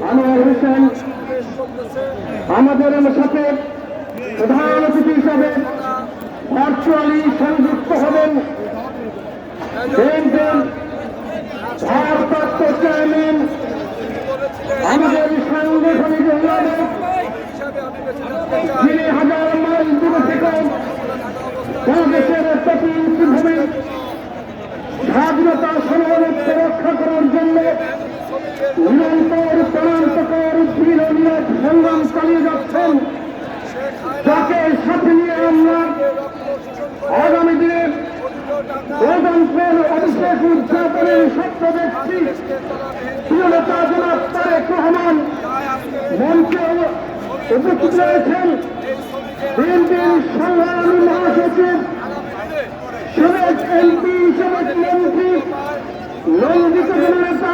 আনোয়ার হোসেন আমাদের সাথে প্রধান অতিথি হিসাবে ভার্চুয়ালি সংযুক্ত হবেন ভারপ্রাপ্ত চেয়ারম্যান আমাদের সাংগঠনিক অভিভাবক যিনি হাজার মাইল দূরে থেকে বাংলাদেশের প্রতি ভূমি স্বাধীনতা সার্বভৌমত্ব রক্ষা করার জন্য নিরন্তর প্রাণান্তকর দৃঢ় সংগ্রাম চালিয়ে যাচ্ছেন, যাকে সাথে নিয়ে আমরা আগামী দিনে গণতন্ত্রের অভিষেক উদযাপনের সত্য ব্যক্তি প্রিয়নেতা জনাব তারেক রহমান মঞ্চে উপস্থিত রয়েছেন। বিএনপির সংগ্রামী মহাসচিব সাবেক এমপি সাবেক মন্ত্রী নন্দিত নেতা